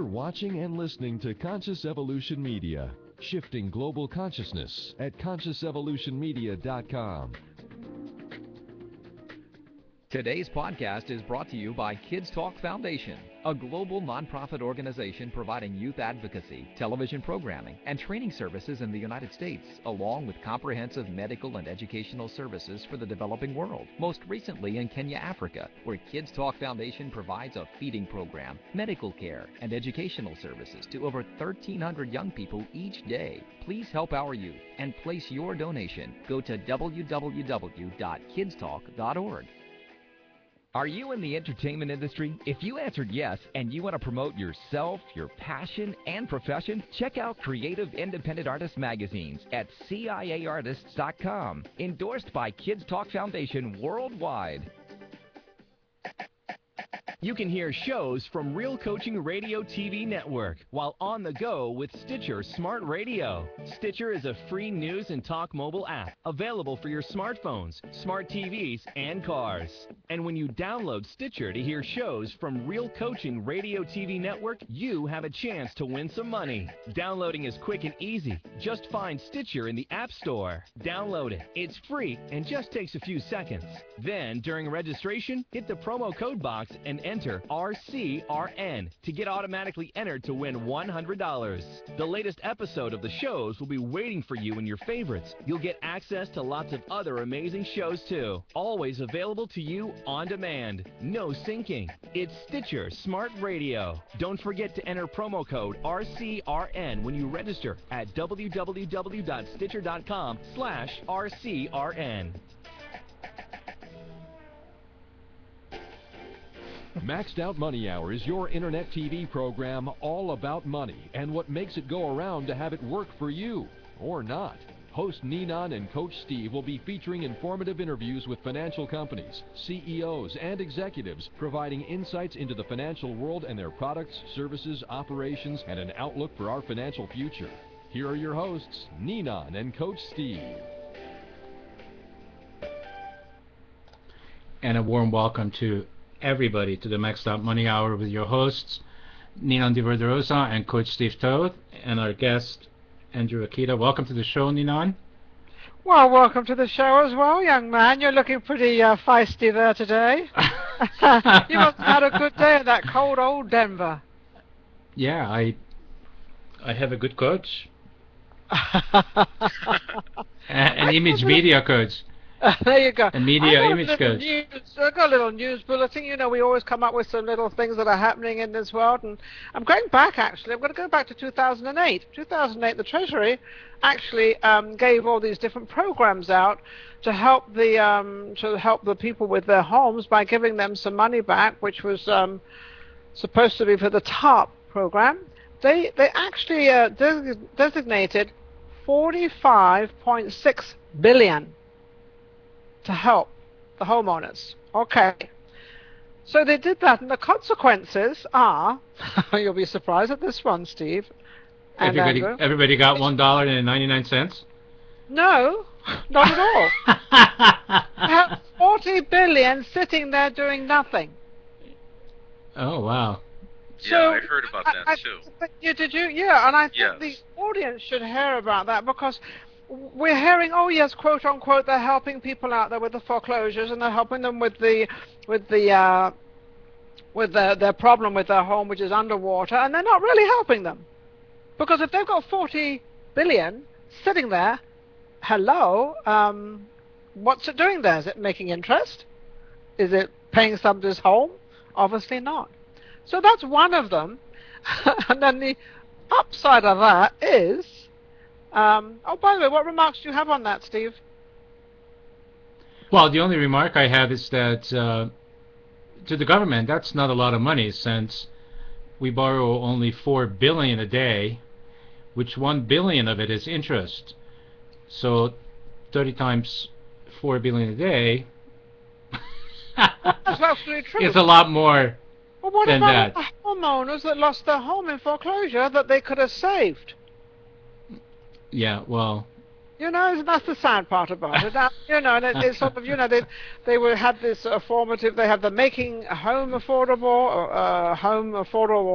watching and listening to Conscious Evolution Media, shifting global consciousness at consciousevolutionmedia.com. Today's podcast is brought to you by Kids Talk Foundation, a global nonprofit organization providing youth advocacy, television programming, and training services in the United States, along with comprehensive medical and educational services for the developing world, most recently in Kenya, Africa, where Kids Talk Foundation provides a feeding program, medical care, and educational services to over 1,300 young people each day. Please help our youth and place your donation. Go to www.kidstalk.org. Are you in the entertainment industry? If you answered yes and you want to promote yourself, your passion, and profession, check out Creative Independent Artist magazines at CIAartists.com. Endorsed by Kids Talk Foundation worldwide. You can hear shows from Real Coaching Radio TV network while on the go with Stitcher Smart Radio. Stitcher is a free news and talk mobile app available for your smartphones, smart TVs, and cars. And when you download Stitcher to hear shows from Real Coaching Radio TV network, you have a chance to win some money. Downloading is quick and easy. Just find Stitcher in the App Store. Download it. It's free and just takes a few seconds. Then, during registration, hit the promo code box and enter RCRN to get automatically entered to win $100. The latest episode of the shows will be waiting for you in your favorites. You'll get access to lots of other amazing shows too. Always available to you on demand. No syncing. It's Stitcher Smart Radio. Don't forget to enter promo code RCRN when you register at www.stitcher.com/RCRN. Maxed Out Money Hour is your internet TV program all about money and what makes it go around to have it work for you, or not. Host Ninan and Coach Steve will be featuring informative interviews with financial companies, CEOs, and executives, providing insights into the financial world and their products, services, operations, and an outlook for our financial future. Here are your hosts, Ninan and Coach Steve. And a warm welcome to everybody to the Maxed Out Money Hour with your hosts, Ninan DeVerderosa and Coach Steve Toth, and our guest, Andrew Akita. Welcome to the show, Ninan. Well, welcome to the show as well, young man. You're looking pretty feisty there today. You must have had a good day at that cold old Denver. Yeah, I have a good coach. An image media coach. There you go. A media image coach. I've got a little news bulletin. You know, we always come up with some little things that are happening in this world. And I'm going back, actually. I'm going to go back to 2008. 2008, the Treasury actually gave all these different programs out to help the people with their homes by giving them some money back, which was supposed to be for the TARP program. They actually designated $45.6 billion to help the homeowners. Okay. So they did that, and the consequences are, you'll be surprised at this one, Steve. And everybody got $1.99? No, not at all. We have $40 billion sitting there doing nothing. Oh, wow. So, yeah, I heard about that too. Did you? Yeah, and I think Yes. the audience should hear about that, because we're hearing, oh yes, quote unquote, they're helping people out there with the foreclosures, and they're helping them with their problem with their home, which is underwater, and they're not really helping them, because if they've got 40 billion sitting there, hello, what's it doing there? Is it making interest? Is it paying somebody's home? Obviously not. So that's one of them. And then the upside of that is, oh, by the way, what remarks do you have on that, Steve? Well, the only remark I have is that to the government, that's not a lot of money, since we borrow only $4 billion a day, which $1 billion of it is interest. So 30 times $4 billion a day That's absolutely true. is a lot more Well, what than about that. the homeowners that lost their home in foreclosure that they could have saved? Yeah, well, You know, that's the sad part about it. You know, and it's sort of, you know, had this formative. They have the making home affordable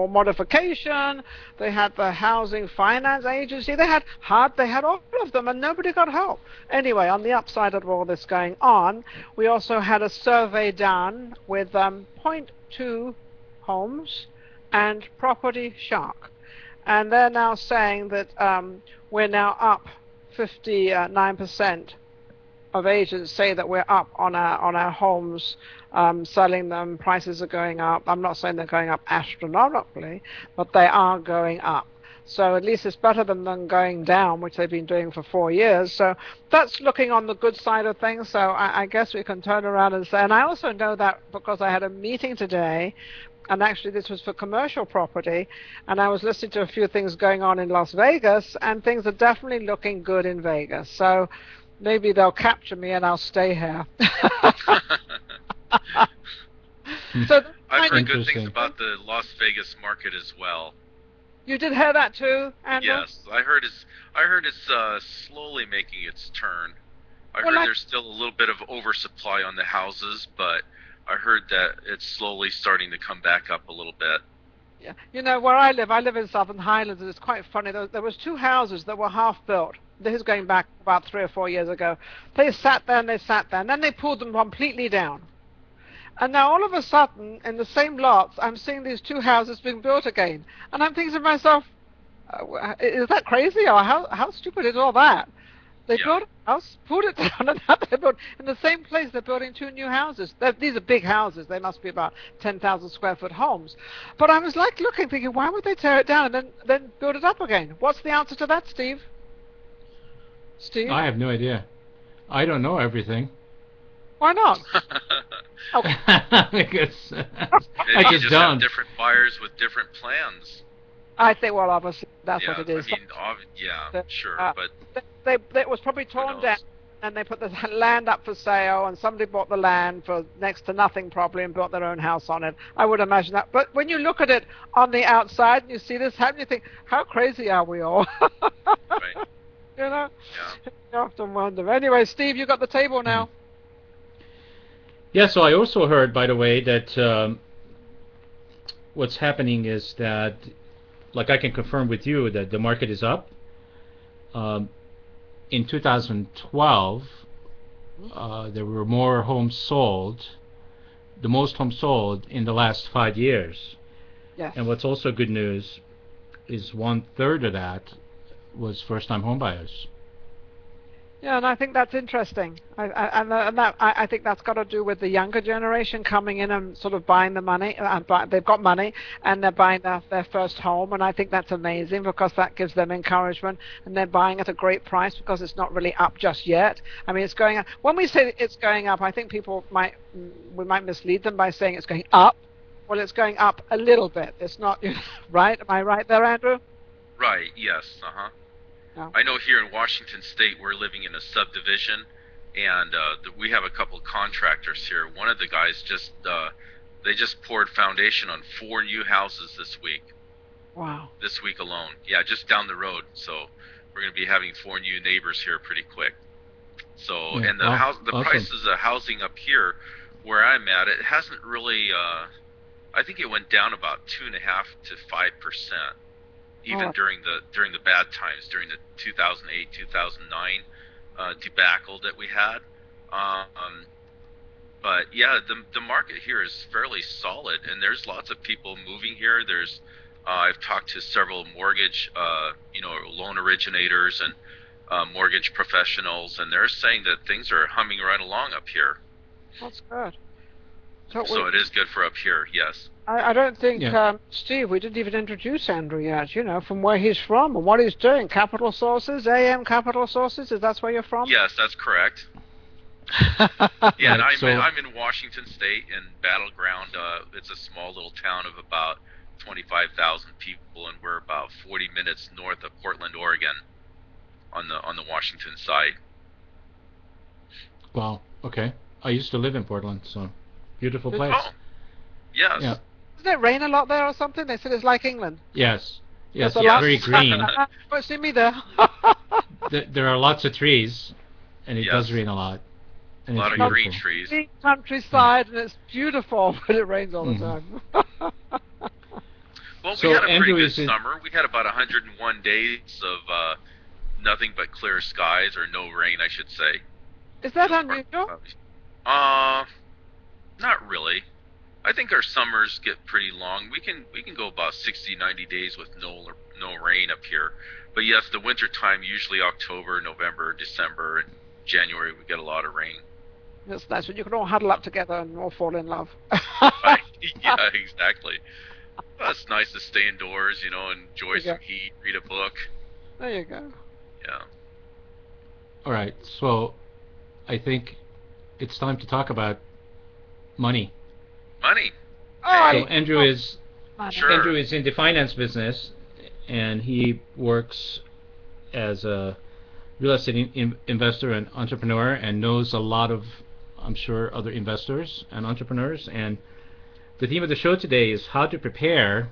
modification. They had the housing finance agency. They had all of them, and nobody got help. Anyway, on the upside of all this going on, we also had a survey done with Point Two Homes and Property Shark, and they're now saying that we're now up. 59% of agents say that we're up on our homes, selling them. Prices are going up. I'm not saying they're going up astronomically, but they are going up. So at least it's better than them going down, which they've been doing for 4 years. So that's looking on the good side of things. So I guess we can turn around and say, and I also know that because I had a meeting today, and actually this was for commercial property, and I was listening to a few things going on in Las Vegas, and things are definitely looking good in Vegas. So maybe they'll capture me and I'll stay here. So I've heard good things about the Las Vegas market as well. You did hear that too, Andrew? Yes, I heard it's slowly making its turn. I heard there's still a little bit of oversupply on the houses, but I heard that it's slowly starting to come back up a little bit. Yeah, you know where I live in Southern Highlands, and it's quite funny. There was 2 houses that were half built. This is going back about 3 or 4 years ago. They sat there, and then they pulled them completely down. And now all of a sudden, in the same lots, I'm seeing these 2 houses being built again. And I'm thinking to myself, is that crazy? Or how stupid is all that? They built a house, pulled it down, and now they built in the same place. They're building 2 new houses. These are big houses. They must be about 10,000 square foot homes. But I was like looking, thinking, why would they tear it down and then build it up again? What's the answer to that, Steve? Steve? I have no idea. I don't know everything. Why not? Because I just don't. Have different buyers with different plans. I think, well, obviously, that's what it is. I mean, sure, but... It was probably torn down, and they put the land up for sale, and somebody bought the land for next to nothing probably and built their own house on it. I would imagine that. But when you look at it on the outside and you see this happen, you think, how crazy are we all? Right. You know? Yeah. You often wonder. Anyway, Steve, you got the table now. Yeah, so I also heard, by the way, that what's happening is that, like I can confirm with you, that the market is up. In 2012, there were more homes sold, the most homes sold in the last 5 years. Yes. And what's also good news is 1/3 of that was first-time home buyers. Yeah, and I think that's interesting. I think that's got to do with the younger generation coming in and sort of buying the money. They've got money and they're buying their first home, and I think that's amazing because that gives them encouragement, and they're buying at a great price because it's not really up just yet. I mean, it's going up. When we say it's going up, I think we might mislead them by saying it's going up. Well, it's going up a little bit. It's not, right? Am I right there, Andrew? Right. Yes. No. I know here in Washington State we're living in a subdivision, and we have a couple of contractors here. One of the guys just poured foundation on 4 new houses this week. Wow. This week alone. Yeah, just down the road. So we're going to be having 4 new neighbors here pretty quick. So and the awesome. Prices of housing up here where I'm at, it hasn't really. I think it went down about 2.5% to 5%. Even during the bad times, during the 2008, 2009 debacle that we had. But yeah, the market here is fairly solid, and there's lots of people moving here. I've talked to several mortgage, loan originators and mortgage professionals, and they're saying that things are humming right along up here. That's good. So it is good for up here, yes. I don't think, Steve, we didn't even introduce Andrew yet, from where he's from and what he's doing. Capital Sources, AM Capital Sources, is that where you're from? Yes, that's correct. Yeah, and I'm in Washington State, in Battleground. It's a small little town of about 25,000 people, and we're about 40 minutes north of Portland, Oregon, on the Washington side. Wow, okay. I used to live in Portland, so beautiful place. Oh, yes. Yeah. Doesn't it rain a lot there or something? They said it's like England. Yes. Yes, There's yeah, lot- very green. Won't see me there. There are lots of trees, and it Yes. does rain a lot. And A lot it's of beautiful. green trees. Green countryside, and it's beautiful, but it rains all the Mhm. time. Well, So we had a Andrew pretty is good in- summer. We had about 101 days of nothing but clear skies, or no rain, I should say. Is that unusual? Not really. I think our summers get pretty long. We can go about 60, 90 days with no rain up here. But yes, the winter time, usually October, November, December, and January, we get a lot of rain. That's nice when you can all huddle up together and all fall in love. Right? Yeah, exactly. Well, it's nice to stay indoors, and enjoy Yeah. some heat, read a book. There you go. Yeah. All right, so I think it's time to talk about money. Money. Oh, So Andrew is Sure. Andrew is in the finance business, and he works as a real estate investor and entrepreneur, and knows a lot of, I'm sure, other investors and entrepreneurs. And the theme of the show today is how to prepare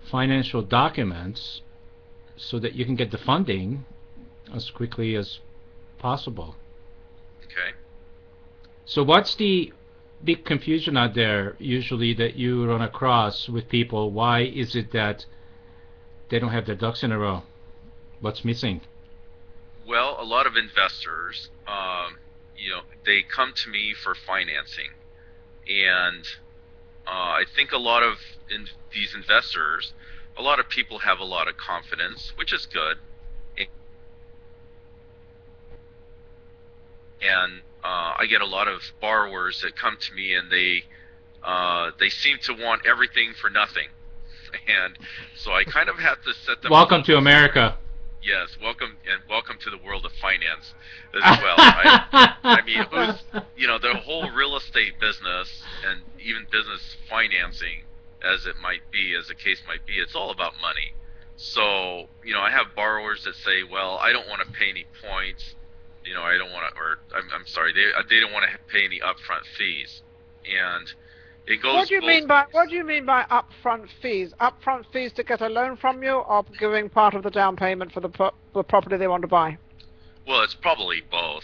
financial documents so that you can get the funding as quickly as possible. Okay. So what's the big confusion out there usually that you run across with people? Why is it that they don't have their ducks in a row? What's missing? Well, a lot of investors, they come to me for financing, and I think a lot of these investors, a lot of people have a lot of confidence, which is good, and I get a lot of borrowers that come to me, and they seem to want everything for nothing, and so I kind of have to set them. Welcome to America. Yes, welcome to the world of finance as well. I mean, the whole real estate business and even business financing, as the case might be, it's all about money. So, I have borrowers that say, well, I don't want to pay any points. I don't want to, or I'm sorry, they don't want to pay any upfront fees, and it goes. What do you mean by upfront fees? Upfront fees to get a loan from you, or giving part of the down payment for the property they want to buy? Well, it's probably both.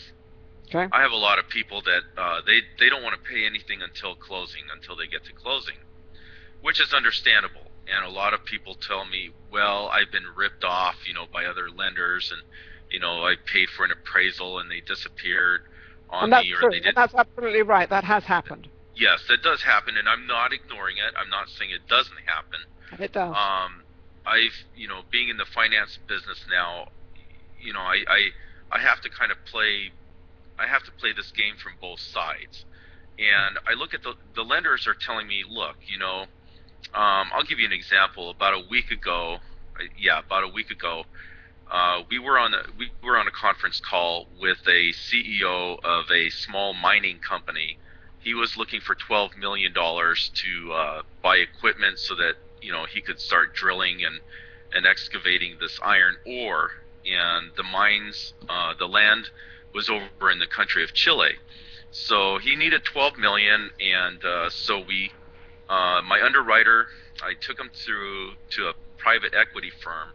Okay. I have a lot of people that they don't want to pay anything until closing, until they get to closing, which is understandable. And a lot of people tell me, well, I've been ripped off, by other lenders, and I paid for an appraisal and they disappeared on And that's me, or true. they And didn't. that's absolutely right. That has happened. Yes, that does happen, and I'm not ignoring it. I'm not saying it doesn't happen. It does. Being in the finance business now, I have to kind of play. I have to play this game from both sides, and I look at the lenders are telling me, look, I'll give you an example. About a week ago, we were on a conference call with a CEO of a small mining company. He was looking for $12 million to buy equipment so that he could start drilling and excavating this iron ore. And the mines, the land was over in the country of Chile. So he needed $12 million, and so my underwriter, I took him to a private equity firm,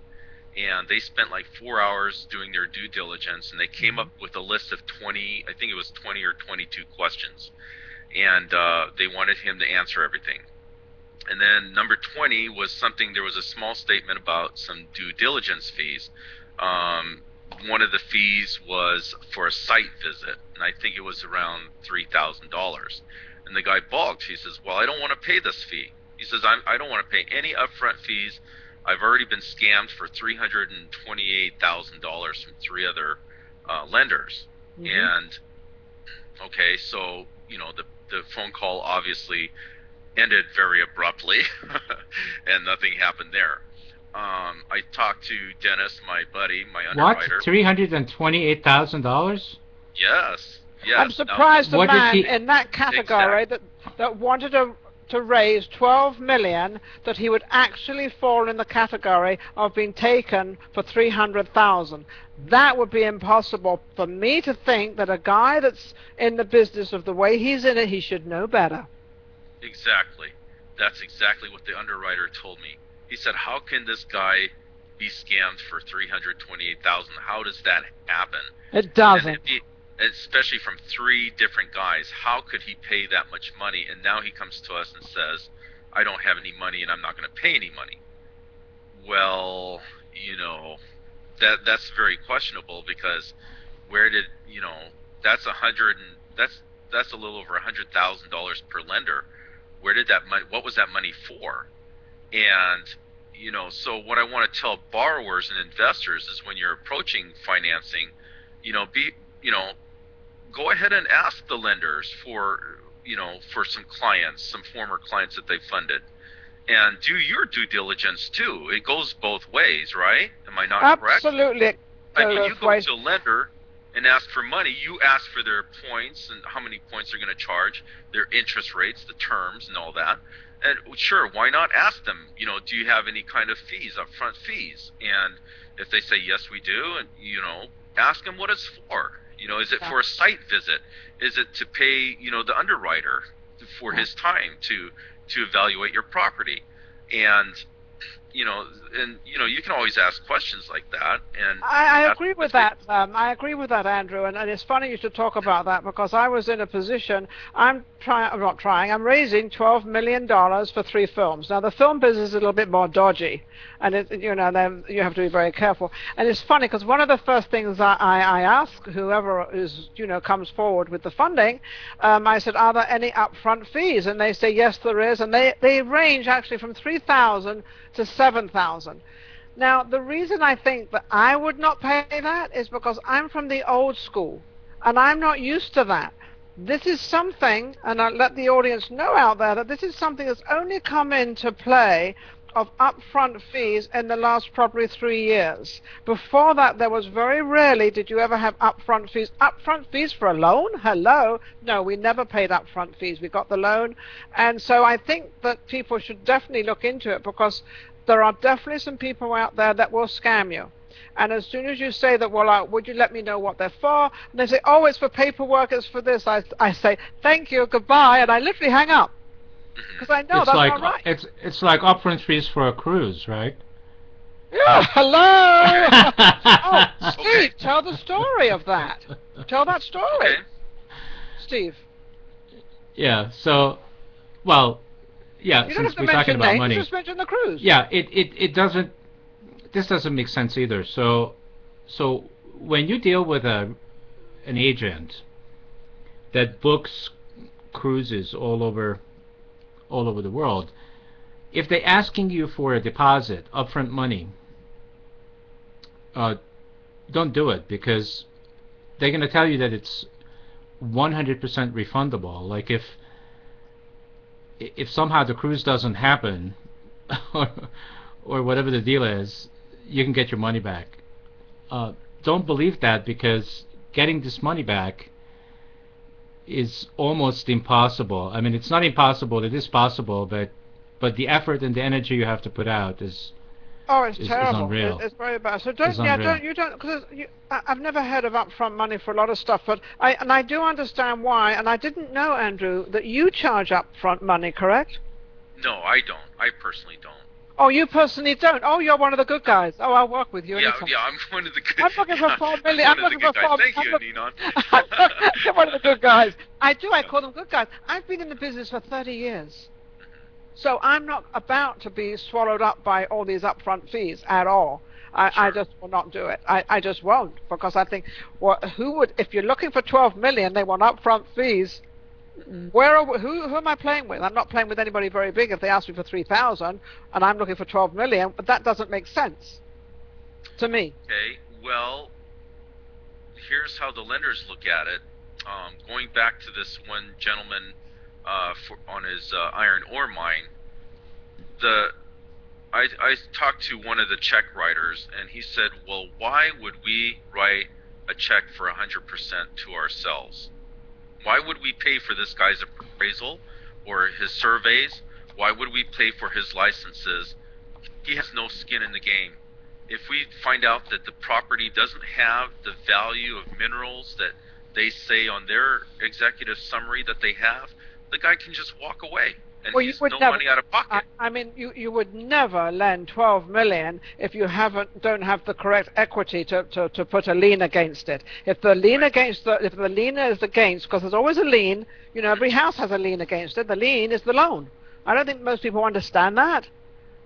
and they spent like 4 hours doing their due diligence, and they came up with a list of 20, I think it was 20 or 22 questions. And they wanted him to answer everything. And then number 20 was there was a small statement about some due diligence fees. One of the fees was for a site visit, and I think it was around $3,000. And the guy balked. He says, well, I don't want to pay this fee. He says, I don't want to pay any upfront fees. I've already been scammed for $328,000 from 3 other lenders. Mm-hmm. And, okay, so, the phone call obviously ended very abruptly, and nothing happened there. I talked to Dennis, my buddy, my underwriter. What? $328,000? Yes. I'm surprised What a did man he- in that category that wanted to raise $12 million, that he would actually fall in the category of being taken for $300,000. That would be impossible for me to think that a guy that's in the business of the way he's in it, he should know better. Exactly. That's exactly what the underwriter told me. He said, how can this guy be scammed for $328,000? How does that happen? It doesn't. And especially from 3 different guys. How could he pay that much money? And now he comes to us and says, I don't have any money and I'm not going to pay any money. Well, that's very questionable, because where did, that's a little over $100,000 per lender. Where did that money, what was that money for? And so what I want to tell borrowers and investors is, when you're approaching financing, go ahead and ask the lenders for some clients, some former clients that they funded, and do your due diligence too. It goes both ways, right? Am I not correct? Absolutely. I mean, you go to a lender and ask for money, you ask for their points and how many points they're going to charge, their interest rates, the terms, and all that. And sure, why not ask them, do you have any kind of fees, upfront fees? And if they say, yes, we do, and, ask them what it's for. Is it for a site visit? Is it to pay, the underwriter for his time to evaluate your property? And, you can always ask questions like that. And I agree with that. I agree with that, Andrew. And it's funny you should talk about that, because I was in a position. I'm raising $12 million for 3 films. Now, the film business is a little bit more dodgy, and then you have to be very careful. And it's funny, because one of the first things I ask whoever is, comes forward with the funding, I said, are there any upfront fees? And they say, yes, there is. And they range actually from $3,000 to $7,000. Now, the reason I think that I would not pay that is because I'm from the old school, and I'm not used to that. This is something, and I'll let the audience know out there, that this is something that's only come into play of upfront fees in the last probably 3 years. Before that, there was very rarely did you ever have upfront fees. Upfront fees for a loan? Hello? No, we never paid upfront fees. We got the loan. And so I think that people should definitely look into it, because there are definitely some people out there that will scam you. And as soon as you say that, well, would you let me know what they're for? And they say, oh, it's for paperwork, it's for this. I say, thank you, goodbye, and I literally hang up. Because I know that's not right. It's like upfront fees for a cruise, right? Yeah, hello! Oh, Steve, tell the story of that. Tell that story. Okay. Steve. Yeah, so, well, yeah, you since we're talking about money. You just mention the cruise. Yeah, it doesn't, this doesn't make sense either. So when you deal with an agent that books cruises all over the world, if they're asking you for a deposit, upfront money, don't do it, because they're going to tell you that it's 100% refundable. Like if somehow the cruise doesn't happen or whatever the deal is, you can get your money back. Don't believe that, because getting this money back is almost impossible. I mean, it's not impossible, it is possible, but the effort and the energy you have to put out is terrible. Unreal. It's very bad. So because I've never heard of upfront money for a lot of stuff, but I do understand why, and I didn't know, Andrew, that you charge upfront money, correct? No, I don't. I personally don't. Oh, you personally don't? Oh, you're one of the good guys. Oh, I'll work with you. Yeah, I'm one of the good guys. I'm looking for $4 million. I'm looking for $4 million. Thank you, Ninon. I'm one of the good guys. I call them good guys. I've been in the business for 30 years. So I'm not about to be swallowed up by all these upfront fees at all. I just will not do it. I just won't, because I think, well, if you're looking for $12 million, they want upfront fees. Who am I playing with? I'm not playing with anybody very big if they ask me for $3,000 and I'm looking for $12 million, but that doesn't make sense to me. Okay, well, here's how the lenders look at it. Going back to this one gentleman on his iron ore mine, I talked to one of the check writers, and he said, well, why would we write a check for 100% to ourselves? Why would we pay for this guy's appraisal or his surveys? Why would we pay for his licenses? He has no skin in the game. If we find out that the property doesn't have the value of minerals that they say on their executive summary that they have, the guy can just walk away. and well, he's no money out of pocket. I mean, you would never lend 12 million if you don't have the correct equity to put a lien against it. If the lien if the lien is against, because there's always a lien, you know, every house has a lien against it. The lien is the loan. I don't think most people understand that.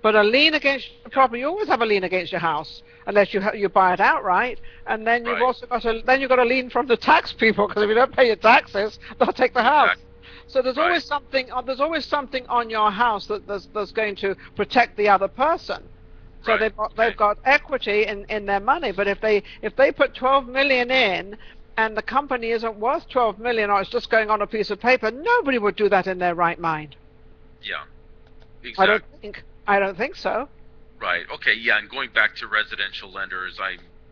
But a lien against the property, you always have a lien against your house, unless you buy it outright, and then you've also got a lien from the tax people, because if you don't pay your taxes, they'll take the house. Exactly. So there's always something. There's always something on your house that's going to protect the other person. So they've got equity in their money. But if they put 12 million in, and the company isn't worth 12 million, or it's just going on a piece of paper, nobody would do that in their right mind. Yeah, exactly. I don't think so. Right. Okay. Yeah. And going back to residential lenders,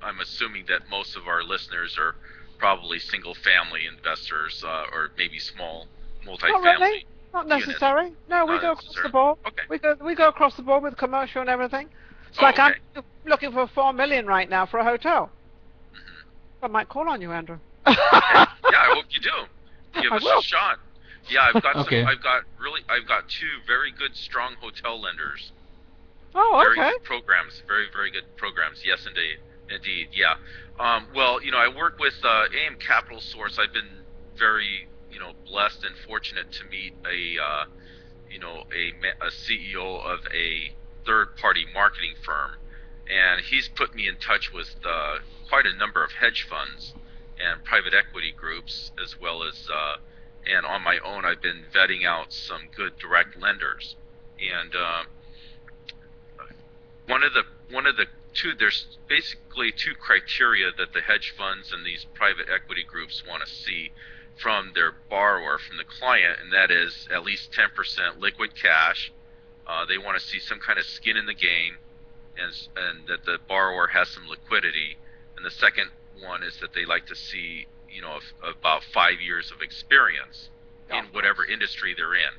I'm assuming that most of our listeners are probably single-family investors, or maybe small multifamily. Not really. Not necessary. Units. No, we go across the board. Okay. We go across the board with commercial and everything. It's like I'm looking for 4 million right now for a hotel. Mm-hmm. I might call on you, Andrew. Okay. Yeah, I hope you do. Give us a shot. Yeah, I've got I've got 2 very good, strong hotel lenders. Oh, okay. Very good programs, very, very good programs. Yes, indeed. Yeah. Well, you know, I work with AM Capital Source. I've been very, you know, blessed and fortunate to meet a CEO of a third-party marketing firm, and he's put me in touch with quite a number of hedge funds and private equity groups, as well as and on my own, I've been vetting out some good direct lenders. And one of the 2, there's basically 2 criteria that the hedge funds and these private equity groups want to see from their borrower, from the client, and that is at least 10% liquid cash. They want to see some kind of skin in the game, and that the borrower has some liquidity. And the second one is that they like to see, you know, about 5 years of experience in whatever industry they're in.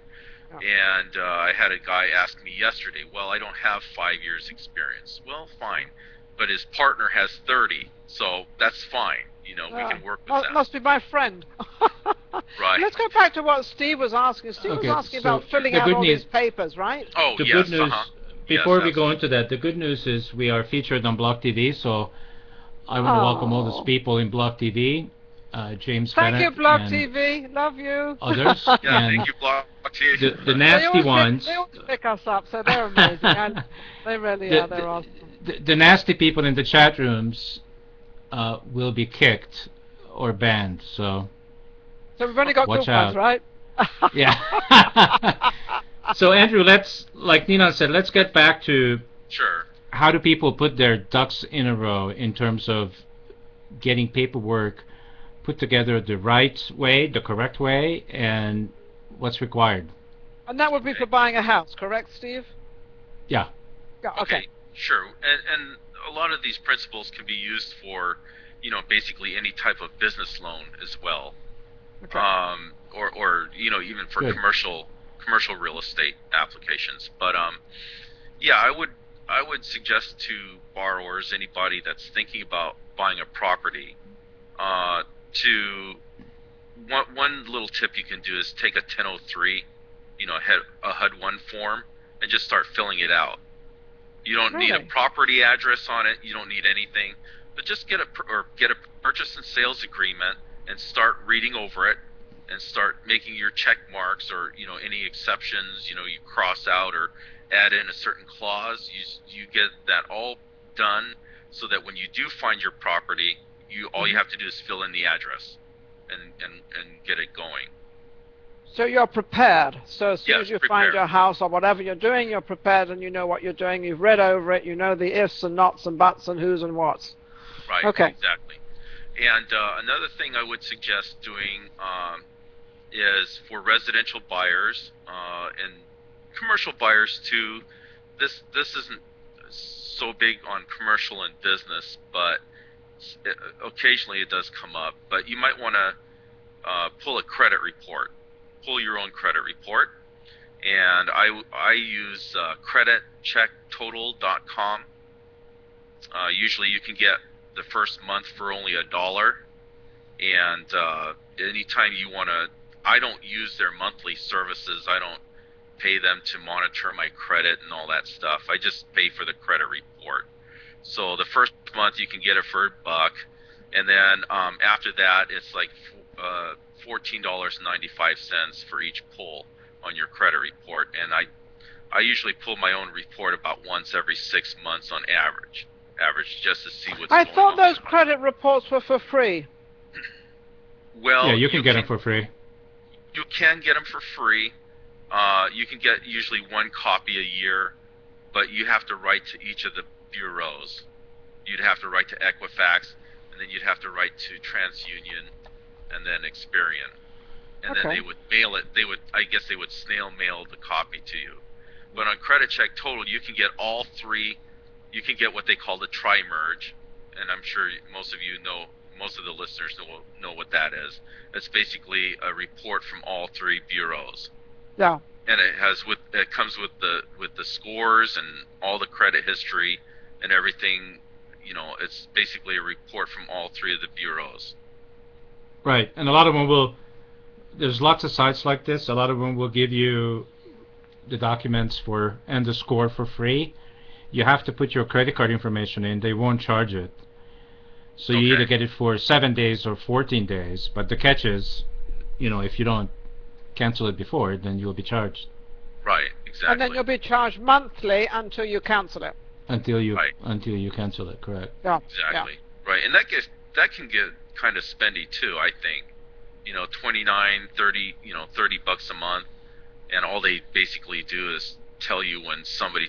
And I had a guy ask me yesterday, well, I don't have 5 years experience. Well, fine, but his partner has 30, so that's fine. You know, we can work with that. Must be my friend. Right. Let's go back to what Steve was asking. Steve was asking about filling out all these papers, right? Oh, the yes. Good news, before we go into that, the good news is we are featured on Block TV, so I want to welcome all those people in Block TV. James Thank Bennett you, Block TV. Love you. Others. Thank you, Block TV. The nasty ones. They always pick us up, so they're amazing. And they really are. They're awesome. The nasty people in the chat rooms will be kicked or banned. So we've only got good ones, right? Yeah. So Andrew, like Nina said, let's get back to how do people put their ducks in a row in terms of getting paperwork put together the right way, the correct way, and what's required. And that would be for buying a house, correct, Steve? Yeah. Okay. Sure. And a lot of these principles can be used for, you know, basically any type of business loan as well. Okay. Or you know, even for commercial real estate applications. But yeah, I would suggest to borrowers, anybody that's thinking about buying a property, one little tip you can do is take a 1003, you know, a HUD-1 form, and just start filling it out. You don't need a property address on it. You don't need anything, but just get a purchase and sales agreement and start reading over it, and start making your check marks, or, you know, any exceptions, you know, you cross out or add in a certain clause. You get that all done, so that when you do find your property, all you have to do is fill in the address and get it going. So you're prepared. So as soon as you find your house or whatever you're doing, you're prepared and you know what you're doing. You've read over it. You know the ifs and nots and buts and who's and what's. Right. Okay. Exactly. And another thing I would suggest doing is for residential buyers and commercial buyers too. This isn't so big on commercial and business, but occasionally it does come up. But you might want to pull a credit report. Pull your own credit report, and I use creditchecktotal.com. Usually you can get the first month for only $1, and anytime you want to, I don't use their monthly services. I don't pay them to monitor my credit and all that stuff. I just pay for the credit report. So the first month you can get it for $1, and then after that it's like $14.95 for each pull on your credit report. And I usually pull my own report about once every 6 months on average, just to see what's going on. I thought those credit reports were for free. Well, yeah, you can get them for free. You can get them for free. You can get usually one copy a year, but you have to write to each of the bureaus. You'd have to write to Equifax, and then you'd have to write to TransUnion, and then Experian. And then they would mail it. I guess they would snail mail the copy to you. But on Credit Check Total, you can get all three. You can get what they call the tri-merge, and I'm sure most of you know. Most of the listeners know what that is. It's basically a report from all three bureaus. Yeah. And it comes with the scores and all the credit history and everything. You know, it's basically a report from all three of the bureaus. Right, and a lot of them will. There's lots of sites like this. A lot of them will give you the documents and the score for free. You have to put your credit card information in. They won't charge it. So you either get it for 7 days or 14 days. But the catch is, if you don't cancel it before, then you'll be charged. Right, exactly. And then you'll be charged monthly until you cancel it. Until you cancel it, correct. Yeah. Exactly. Yeah. Right, and that can get kind of spendy too, I think. $29, $30, $30 a month, and all they basically do is tell you when somebody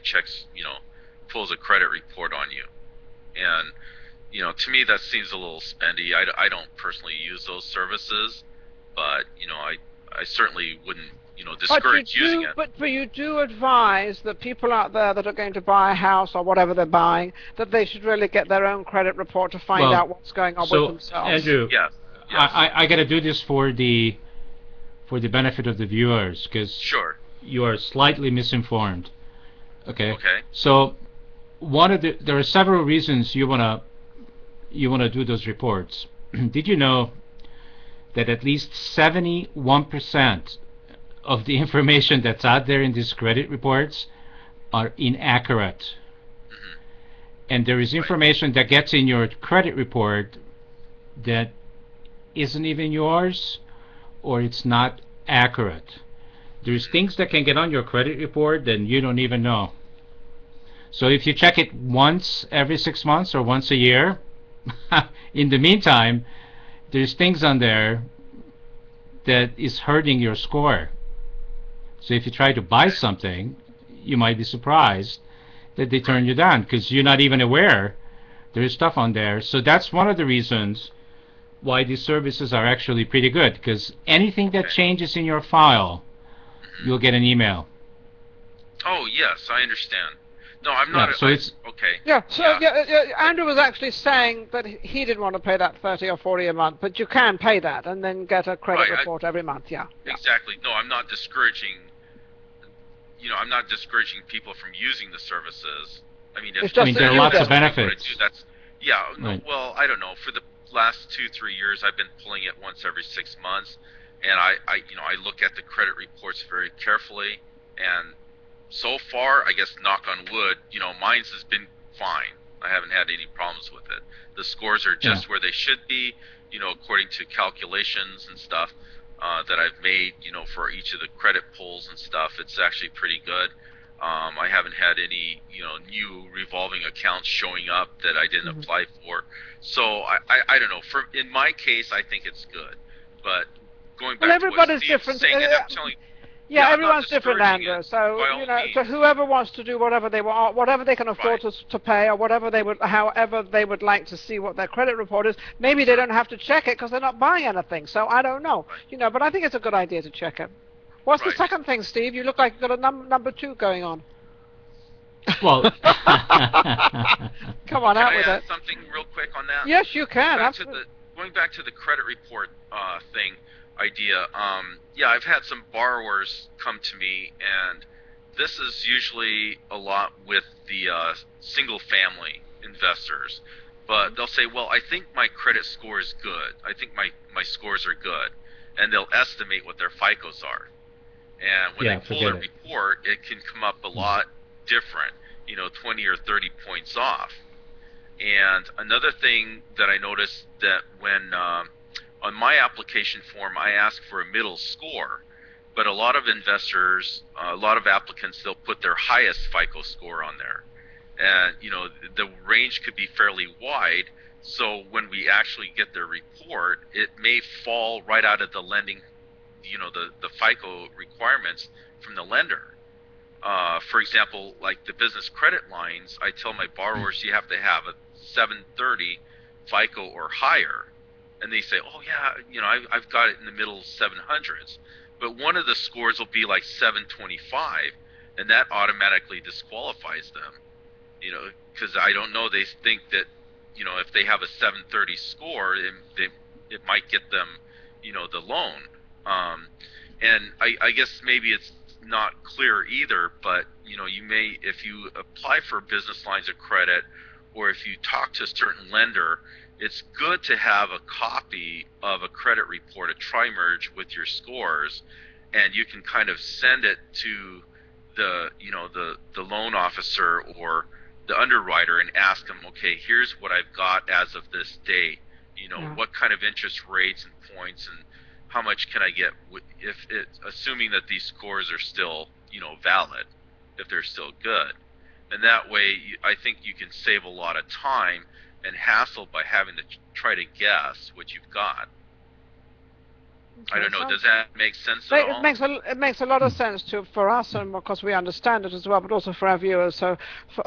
pulls a credit report on you. And to me that seems a little spendy. I don't personally use those services, but I certainly wouldn't discourage using it. But you do advise that people out there that are going to buy a house or whatever they're buying, that they should really get their own credit report to find out what's going on with themselves. Andrew, yes. I got to do this for the benefit of the viewers, because you are slightly misinformed. Okay. So there are several reasons you wanna do those reports. Did you know that at least 71% of the information that's out there in these credit reports are inaccurate? Mm-hmm. And there is information that gets in your credit report that isn't even yours, or it's not accurate. There's things that can get on your credit report that you don't even know. So if you check it once every 6 months or once a year, in the meantime, there's things on there that is hurting your score. So if you try to buy something, you might be surprised that they turn you down because you're not even aware there's stuff on there. So that's one of the reasons why these services are actually pretty good, because anything that changes in your file, you'll get an email. Oh, yes, I understand. No, I'm not. Okay. Yeah. So Andrew was actually saying that he didn't want to pay that $30 or $40 a month, but you can pay that and then get a credit report every month. Yeah. Exactly. No, I'm not discouraging. I'm not discouraging people from using the services. I mean, there are lots of benefits. Right. Well, I don't know. For the last 2-3 years, I've been pulling it once every 6 months, and I look at the credit reports very carefully, and so far, I guess, knock on wood, mine's has been fine. I haven't had any problems with it. The scores are just where they should be, according to calculations and stuff that I've made, for each of the credit pulls and stuff. It's actually pretty good. I haven't had any, new revolving accounts showing up that I didn't apply for. So I don't know. In my case, I think it's good. But going back to what Steve's saying, I'm telling you, yeah, everyone's different, Andrew. So so whoever wants to do whatever they want, whatever they can afford to pay, or however they would like to see what their credit report is. Maybe they don't have to check it because they're not buying anything. So I don't know, But I think it's a good idea to check it. What's the second thing, Steve? You look like you've got a number 2 going on. Well, come on, out with it. Can I add something real quick on that? Yes, you can. Going back to the credit report thing. Idea. I've had some borrowers come to me, and this is usually a lot with the single-family investors. But they'll say, well, I think my credit score is good. I think my scores are good. And they'll estimate what their FICOs are. And when they pull a report, it can come up a lot different, 20 or 30 points off. And another thing that I noticed that when on my application form I ask for a middle score, but a lot of investors, a lot of applicants, they'll put their highest FICO score on there. And, the range could be fairly wide, so when we actually get their report, it may fall right out of the lending, the FICO requirements from the lender. For example, like the business credit lines, I tell my borrowers you have to have a 730 FICO or higher, and they say, oh yeah, I've got it in the middle 700s, but one of the scores will be like 725, and that automatically disqualifies them, because I don't know, they think that, if they have a 730 score, it might get them, the loan. And I guess maybe it's not clear either, but you may, if you apply for business lines of credit, or if you talk to a certain lender, it's good to have a copy of a credit report, a tri-merge with your scores, and you can kind of send it to the the loan officer or the underwriter and ask them, okay, here's what I've got as of this date, what kind of interest rates and points, and how much can I get, assuming that these scores are still, valid, if they're still good. And that way, I think you can save a lot of time and hassle by having to try to guess what you've got. Okay, I don't know. Does that make sense at all? It makes a lot of sense for us, and of course we understand it as well, but also for our viewers. So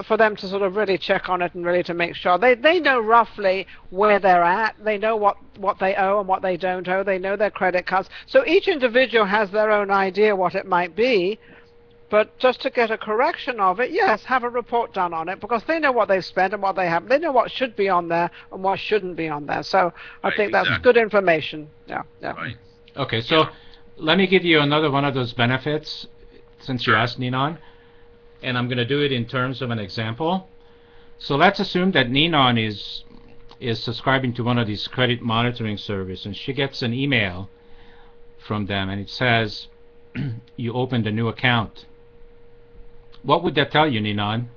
for them to sort of really check on it and really to make sure they know roughly where they're at. They know what they owe and what they don't owe. They know their credit cards. So each individual has their own idea what it might be. But just to get a correction of it, yes, have a report done on it, because they know what they've spent and what they haven't. They know what should be on there and what shouldn't be on there. So I think that's good information. Yeah. Right. Okay, so let me give you another one of those benefits, since you asked, Ninon, and I'm going to do it in terms of an example. So let's assume that Ninon is subscribing to one of these credit monitoring services, and she gets an email from them, and it says, you opened a new account. What would that tell you, Ninon?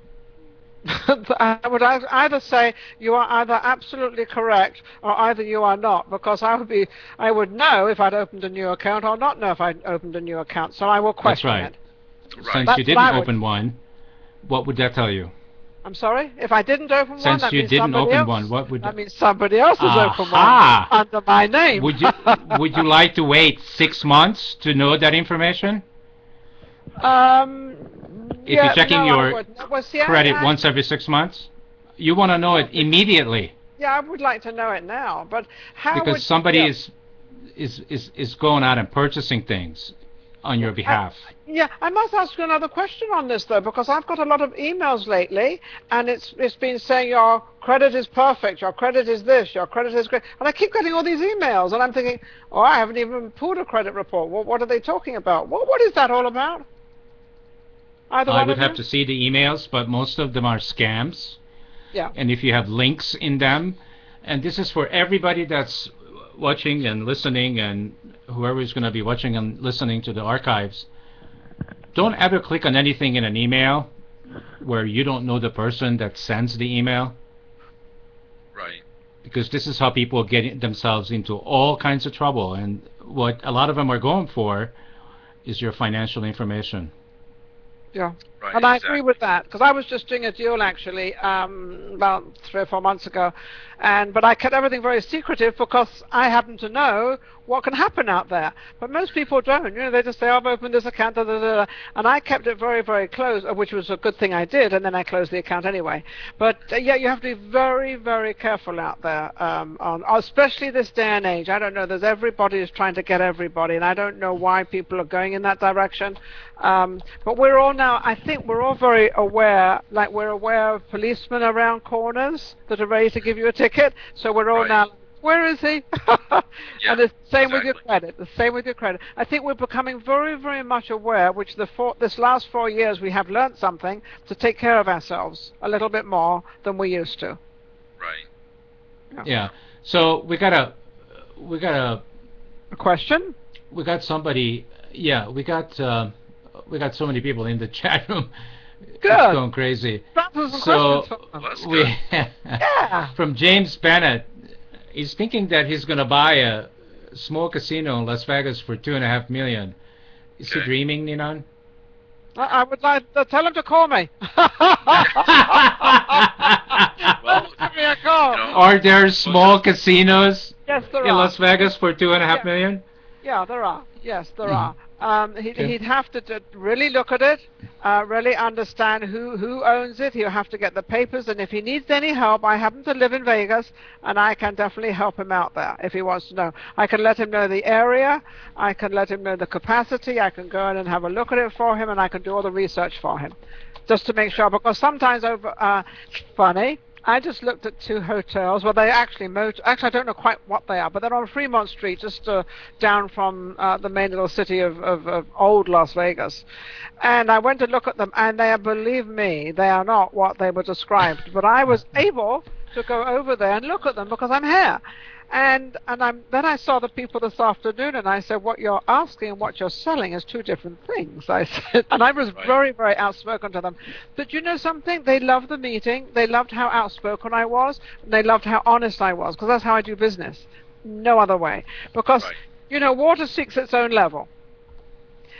I would either say you are either absolutely correct or either you are not, because I would know if I'd opened a new account or not know if I'd opened a new account, so I will question it. Since you didn't open one, what would that tell you? I'm sorry? If I didn't open one, since you didn't open one, what would that mean? Somebody else has opened one under my name. Would you like to wait 6 months to know that information? If you're checking your credit once every 6 months, you want to know it immediately. Yeah, I would like to know it now, but how? Because somebody is going out and purchasing things on your behalf. I must ask you another question on this though, because I've got a lot of emails lately, and it's been saying your credit is perfect, your credit is this, your credit is great, and I keep getting all these emails, and I'm thinking, oh, I haven't even pulled a credit report. What are they talking about? What is that all about? I would have to see the emails, but most of them are scams. Yeah. And if you have links in them, and this is for everybody that's watching and listening, and whoever is going to be watching and listening to the archives, don't ever click on anything in an email where you don't know the person that sends the email. Right. Because this is how people get themselves into all kinds of trouble, and what a lot of them are going for is your financial information. Yeah, right, and I agree with that, because I was just doing a deal actually about 3 or 4 months ago, but I kept everything very secretive because I happen to know what can happen out there. But most people don't. They just say, I've opened this account, and I kept it very, very close, which was a good thing I did, and then I closed the account anyway. But yeah, you have to be very, very careful out there, especially this day and age. I don't know, everybody is trying to get everybody, and I don't know why people are going in that direction. But we're all now, I think we're all very aware, like we're aware of policemen around corners that are ready to give you a ticket, so we're all now, where is he? And the same with your credit. The same with your credit. I think we're becoming very, very much aware, which this last 4 years we have learned something to take care of ourselves a little bit more than we used to. Right. Yeah. So we got a question. We got somebody Yeah, we got so many people in the chat room. Good. It's going crazy. So we yeah. From James Bennett, he's thinking that he's going to buy a small casino in Las Vegas for $2.5 million. Is he dreaming, Ninan? I would like to tell him to call me. Well, give me a call. Are there small casinos Yes, there in are. Las Vegas for $2.5 million? Yeah, there are. Yes, there are. Okay. He'd have to really look at it, really understand who owns it. He'll have to get the papers, and if he needs any help, I happen to live in Vegas, and I can definitely help him out there if he wants to know. I can let him know the area, I can let him know the capacity, I can go in and have a look at it for him, and I can do all the research for him, just to make sure, because sometimes funny, I just looked at 2 hotels. Well, they actually I don't know quite what they are, but they're on Fremont Street, just down from the main little city of old Las Vegas. And I went to look at them, and they are, believe me, they are not what they were described. But I was able to go over there and look at them because I'm here. And then I saw the people this afternoon, and I said, what you're asking and what you're selling is 2 different things, I said. And I was very, very outspoken to them. But you know something? They loved the meeting. They loved how outspoken I was. And they loved how honest I was, because that's how I do business. No other way. Because, you know, water seeks its own level.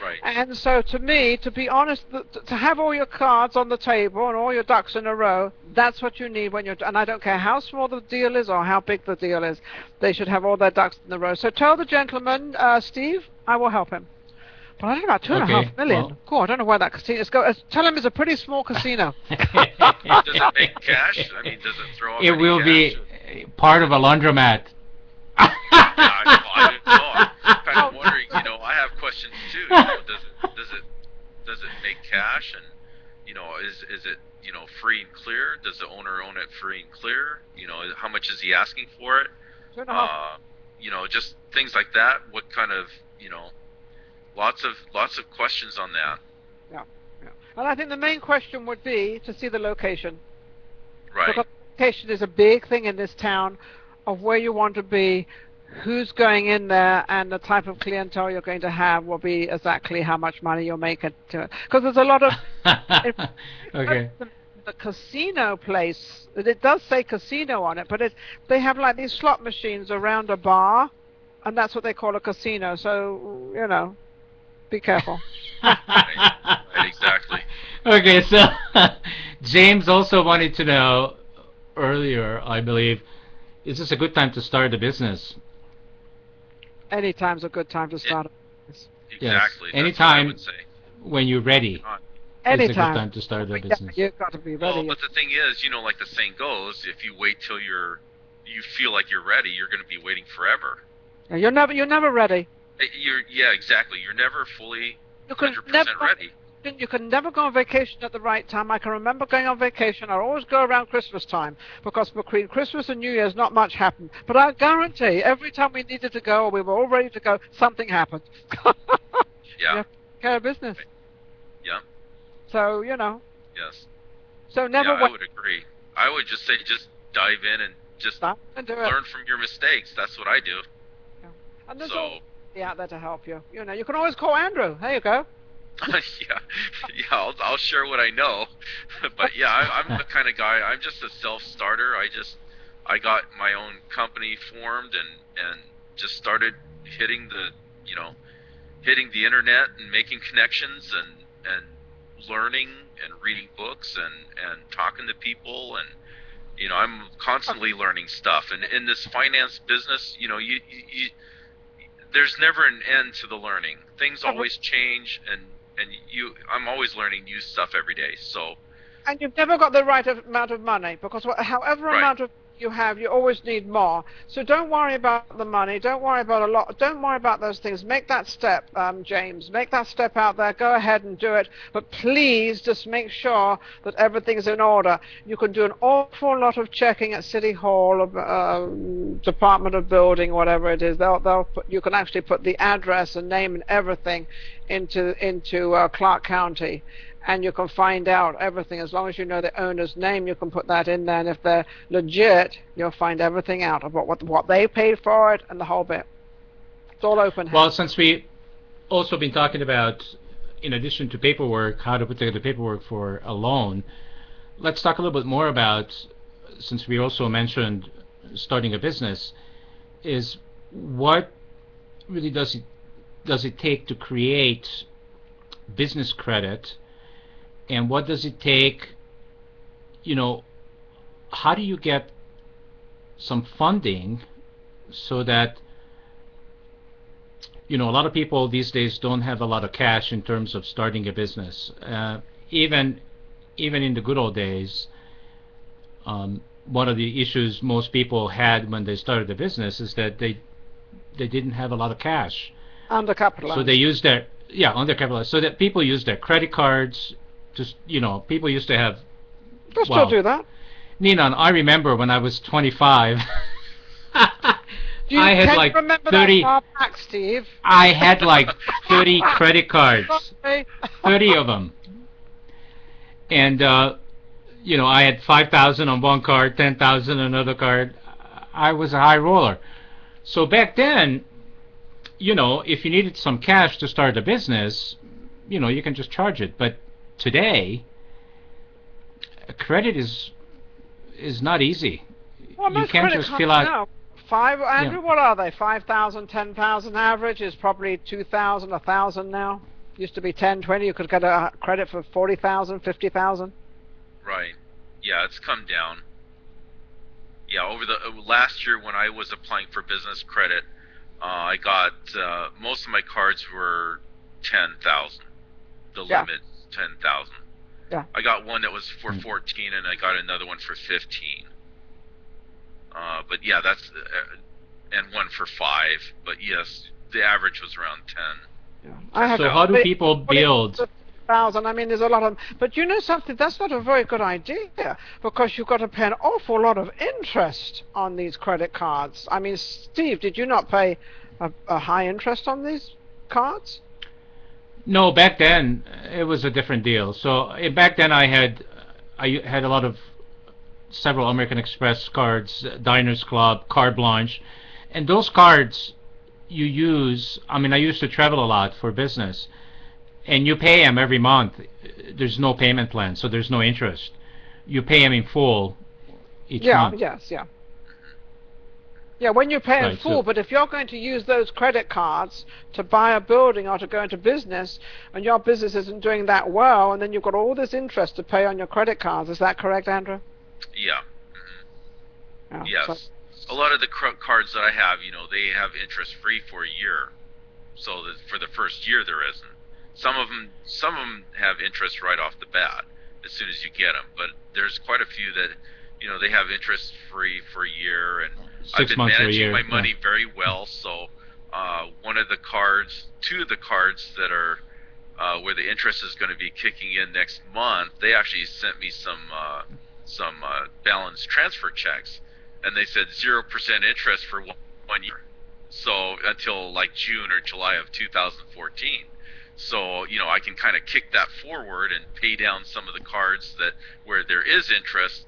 Right. And so to me, to be honest, to have all your cards on the table and all your ducks in a row, that's what you need when you're, and I don't care how small the deal is or how big the deal is, they should have all their ducks in a row. So tell the gentleman, Steve, I will help him. But I don't know about $2.5 million. Well, cool, I don't know where that casino is going. Tell him it's a pretty small casino. Does it make cash? I mean, does it throw off it any will cash? Be part of a laundromat. I don't know. I'm kind of wondering. You know, I have questions too. You know, does it make cash? And you know, is it free and clear? Does the owner own it free and clear? You know, how much is he asking for it? You know, just things like that. What kind of lots of questions on that. Yeah. And I think the main question would be to see the location. Right. Because location is a big thing in this town of where you want to be, who's going in there, and the type of clientele you're going to have will be exactly how much money you'll make it to it. Because there's a lot of... Okay. The casino place, it does say casino on it, but they have like these slot machines around a bar, and that's what they call a casino. So, you know, be careful. Right, exactly. Okay, so James also wanted to know earlier, I believe, is this a good time to start a business? Anytime's a good time to start a business. Exactly. Yes. Anytime I would say. When you're ready. Anytime. It's a good time to start a business. You've got to be ready. Well, but the thing is, you know, like the saying goes, if you wait till you feel like you're ready, you're going to be waiting forever. You're never ready. Yeah, exactly. You're never fully 100% ready. You can never go on vacation at the right time. I can remember going on vacation. I always go around Christmas time because between Christmas and New Year's not much happened. But I guarantee every time we needed to go or we were all ready to go, something happened. Yeah. You have to take care of business. Yeah. So, you know. Yes. So never I would agree. I would just say just dive in and just learn from your mistakes. That's what I do. Yeah. And there's always out there to help you. You know, you can always call Andrew. There you go. I'll share what I know. But yeah, I'm the kind of guy. I'm just a self-starter. I got my own company formed and just started hitting the internet and making connections and learning and reading books and talking to people, and you know, I'm constantly learning stuff. And in this finance business, you know, you there's never an end to the learning. Things always change, and I'm always learning new stuff every day. So. And you've never got the right amount of money, because however amount of you have, you always need more. So don't worry about the money. Don't worry about a lot. Don't worry about those things. Make that step, James. Make that step out there. Go ahead and do it. But please just make sure that everything's in order. You can do an awful lot of checking at City Hall, Department of Building, whatever it is. You can actually put the address and name and everything into Clark County. And you can find out everything. As long as you know the owner's name, you can put that in there. And if they're legit, you'll find everything out about what they paid for it and the whole bit. It's all open. Well, since we also been talking about, in addition to paperwork, how to put together paperwork for a loan. Let's talk a little bit more about, since we also mentioned starting a business, is what really does it take to create business credit, and what does it take, how do you get some funding so that a lot of people these days don't have a lot of cash in terms of starting a business. Even in the good old days, one of the issues most people had when they started a business is that they didn't have a lot of cash. Undercapitalized. So they used undercapitalized. So that people used their credit cards. People used to have. They still do that. Ninan, I remember when I was 25. Do you I had like remember 30. That far back, Steve? I had like 30 credit cards, 30 of them, and I had 5,000 on one card, 10,000 on another card. I was a high roller. So back then, if you needed some cash to start a business, you can just charge it. But today, credit is not easy. Well, you can't just fill out. Now, Andrew, what are they? 5,000, 10,000 average is probably 2,000, 1,000 now. Used to be 10, 20. You could get a credit for 40,000, 50,000. Right. Yeah, it's come down. Yeah, over the last year when I was applying for business credit, I got most of my cards were 10,000. The limit 10,000. Yeah. I got one that was for 14, and I got another one for 15. But yeah, that's and one for 5. But yes, the average was around 10. Yeah. So how do people build? 1,000. I mean, there's a lot of them. But you know something? That's not a very good idea, because you've got to pay an awful lot of interest on these credit cards. I mean, Steve, did you not pay a high interest on these cards? No, back then it was a different deal. So back then I had a lot of several American Express cards, Diners Club, Carte Blanche, and those cards you use. I mean, I used to travel a lot for business, and you pay them every month. There's no payment plan, so there's no interest. You pay them in full each month. Yeah, when you pay in full, but if you're going to use those credit cards to buy a building or to go into business, and your business isn't doing that well, and then you've got all this interest to pay on your credit cards, is that correct, Andrew? Yeah. Mm-hmm. Yes. So, a lot of the cards that I have, they have interest free for a year. So that for the first year there isn't. Some of them have interest right off the bat as soon as you get them, but there's quite a few that they have interest free for a year, and 6 I've been months managing my money very well. So two of the cards that are where the interest is going to be kicking in next month, they actually sent me some balance transfer checks, and they said 0% interest for 1 year. So until like June or July of 2014. So, I can kind of kick that forward and pay down some of the cards where there is interest,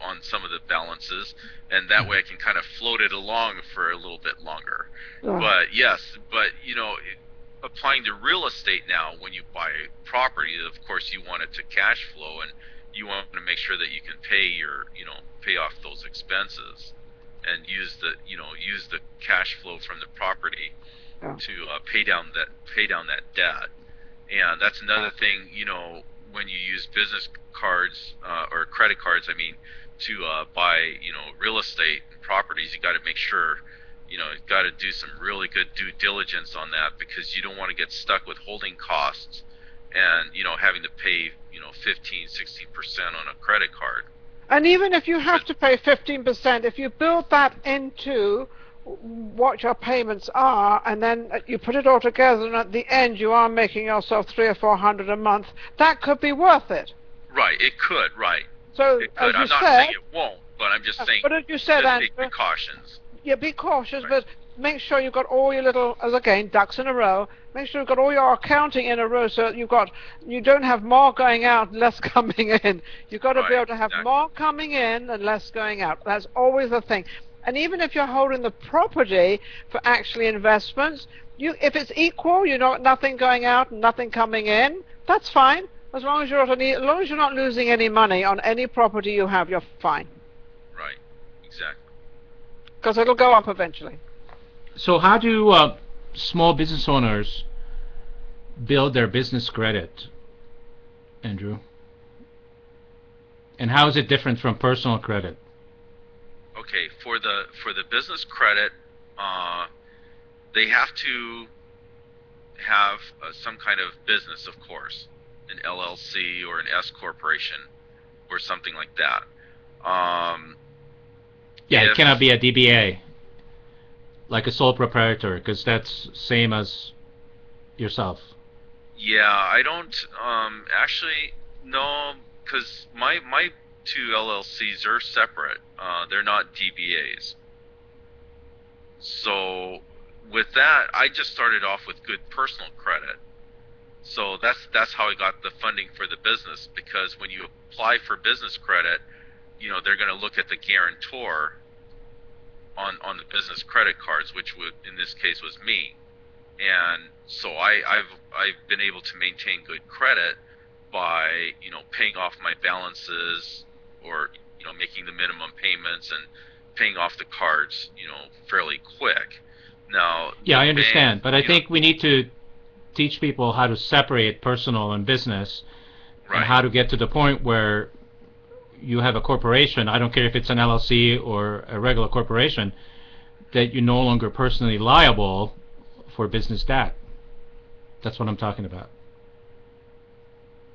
on some of the balances, and that way I can kind of float it along for a little bit longer. But applying to real estate now, when you buy property, of course you want it to cash flow, and you want to make sure that you can pay off those expenses and use the cash flow from the property to pay down that debt. And that's another thing, when you use business cards or credit cards, to buy real estate and properties, you got to make sure you've got to do some really good due diligence on that, because you don't want to get stuck with holding costs and having to pay 15-16% on a credit card. And even if you have to pay 15%, if you build that into what your payments are, and then you put it all together, and at the end you are making yourself $300 or $400 a month, that could be worth it. Right, it could, right. So, it could. I'm not saying it won't, but I'm just saying. But as you said, Andrew, take precautions. Yeah, be cautious, right. But make sure you've got all your little, ducks in a row. Make sure you've got all your accounting in a row, so you don't have more going out and less coming in. You've got to be able to have more coming in and less going out. That's always the thing. And even if you're holding the property for actually investments, if it's equal, nothing going out and nothing coming in, that's fine. As long as you're not losing any money on any property you have, you're fine. Right. Exactly. Because it'll go up eventually. So how do small business owners build their business credit, Andrew? And how is it different from personal credit? Okay, for the business credit, they have to have some kind of business, of course, an LLC or an S corporation or something like that. It cannot be a DBA, like a sole proprietor, because that's same as yourself. Yeah, I don't actually no, because my two LLCs are separate. They're not DBAs. So with that, I just started off with good personal credit. So that's how I got the funding for the business, because when you apply for business credit, they're going to look at the guarantor on the business credit cards, which in this case was me. And so I've been able to maintain good credit by paying off my balances, or making the minimum payments and paying off the cards fairly quick. Now I understand, but I think we need to teach people how to separate personal and business, right, and how to get to the point where you have a corporation, I don't care if it's an LLC or a regular corporation, that you're no longer personally liable for business debt. That's what I'm talking about.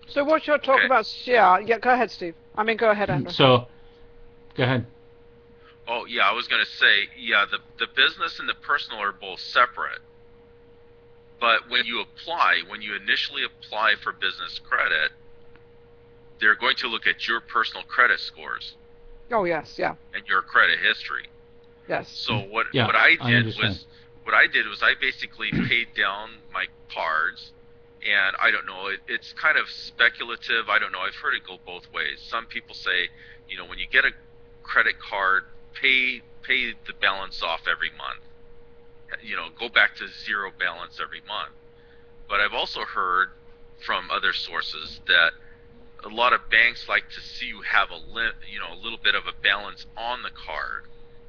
So what you're talking about, go ahead, Steve. Go ahead, Andrew. So, go ahead. Oh, yeah, I was going to say, the business and the personal are both separate. But when you initially apply for business credit, they're going to look at your personal credit scores. Oh, yes, yeah. And your credit history. Yes. So what I did was I basically paid down my cards, and I don't know, it's kind of speculative. I don't know. I've heard it go both ways. Some people say, when you get a credit card, pay the balance off every month. Go back to zero balance every month. But I've also heard from other sources that a lot of banks like to see you have a little bit of a balance on the card,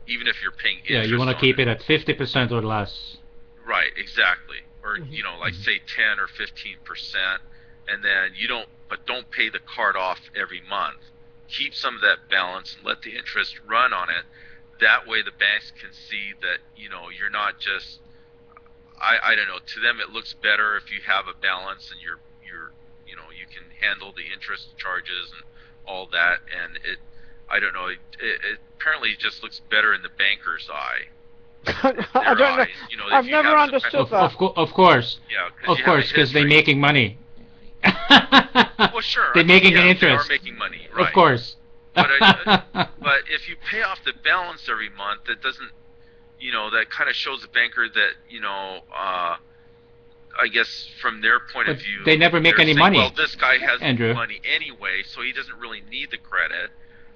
even if you're paying interest. Yeah, you want to keep it at 50% or less. Right, exactly. Or like say 10 or 15%, and then don't pay the card off every month. Keep some of that balance and let the interest run on it. That way the banks can see that you're not just I don't know, to them it looks better if you have a balance and you're you can handle the interest charges and all that, and it apparently just looks better in the banker's eye. I don't know. I've never understood that. Of course. Yeah, of course, because they're making money. Well, sure. They're making an interest. They are making money, right? Of course. But if you pay off the balance every month, that doesn't, that kind of shows the banker that, I guess from their point of view, they never make any money. Well, this guy has Andrew. money anyway, so he doesn't really need the credit.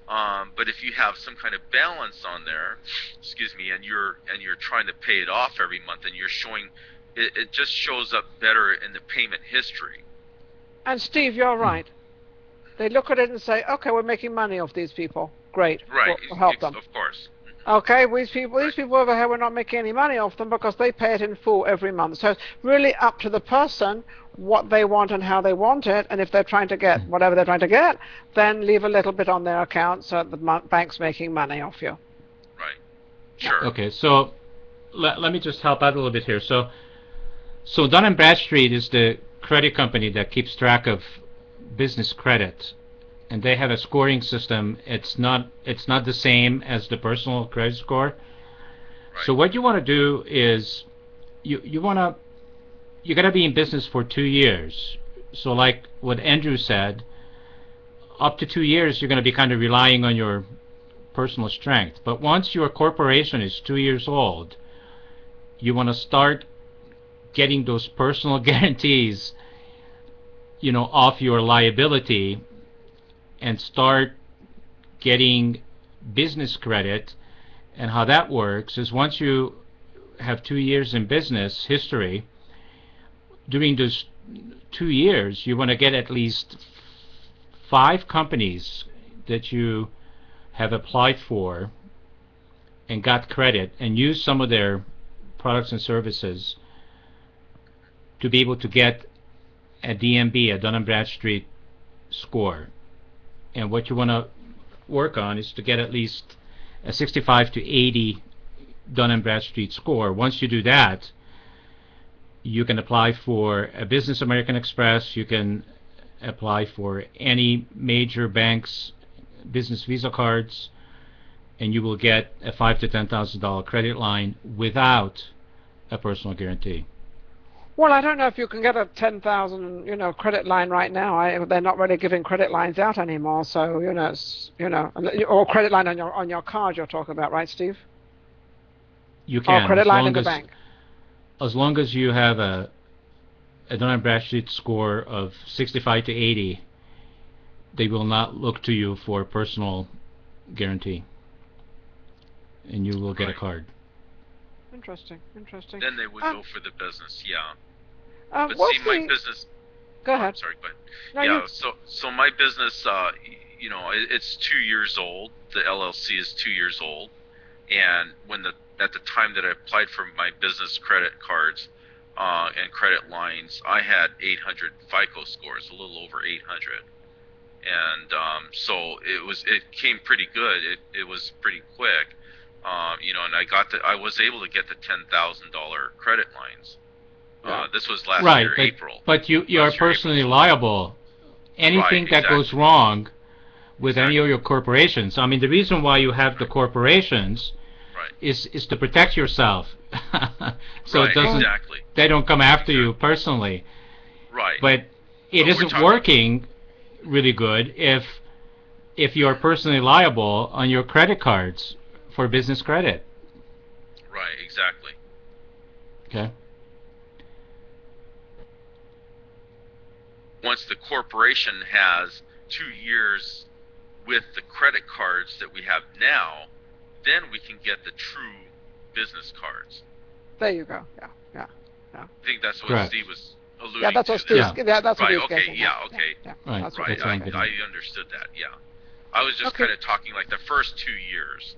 But if you have some kind of balance on there, and you're trying to pay it off every month, and you're showing, it just shows up better in the payment history. And Steve, you're right. They look at it and say, okay, we're making money off these people. Great. Right. We'll help them. Of course. Okay, these people over here, we're not making any money off them because they pay it in full every month. So it's really up to the person what they want and how they want it. And if they're trying to get whatever they're trying to get, then leave a little bit on their account so that the bank's making money off you. Right. Sure. Okay, so let me just help out a little bit here. So Dun & Bradstreet is the credit company that keeps track of business credit, and they have a scoring system. It's not the same as the personal credit score. Right. So what you want to do is you got to be in business for 2 years. So like what Andrew said, up to 2 years you're going to be kind of relying on your personal strength. But once your corporation is 2 years old, you want to start getting those personal guarantees off your liability and start getting business credit, And how that works is once you have 2 years in business history, during those 2 years, you want to get at least 5 companies that you have applied for and got credit and use some of their products and services to be able to get a DNB, a Dun & Bradstreet score. And what you want to work on is to get at least a 65 to 80 Dun & Bradstreet score. Once you do that, you can apply for a Business American Express, you can apply for any major bank's business Visa cards, and you will get a $5,000 to $10,000 credit line without a personal guarantee. Well, I don't know if you can get a 10,000, credit line right now. They're not really giving credit lines out anymore. So, or credit line on your card you're talking about, right, Steve? You can. Or credit line in the bank. As long as you have a Dun & Bradstreet score of 65 to 80, they will not look to you for a personal guarantee, and you will get a card. Interesting. Then they would go for the business, yeah. But what's see, my business. Go ahead. Sorry, go ahead. No, yeah. So my business, it's 2 years old. The LLC is 2 years old, and at the time that I applied for my business credit cards and credit lines, I had 800 FICO scores, a little over 800, and so it came pretty good. It was pretty quick. And I was able to get the $10,000 credit lines. This was last year, April. But you are personally liable. Anything that goes wrong with any of your corporations. I mean, the reason why you have the corporations is to protect yourself. So it doesn't. They don't come after you personally. Right. But it isn't working really good if you're personally liable on your credit cards for business credit. Right, exactly. Okay. Once the corporation has 2 years with the credit cards that we have now, then we can get the true business cards. There you go. Yeah. I think that's what Steve was alluding to. Yeah, that's what Steve. Yeah, that's what right, he's okay, getting. yeah, okay. Yeah. Right, that's right. I understood that. Yeah, I was just kind of talking like the first 2 years.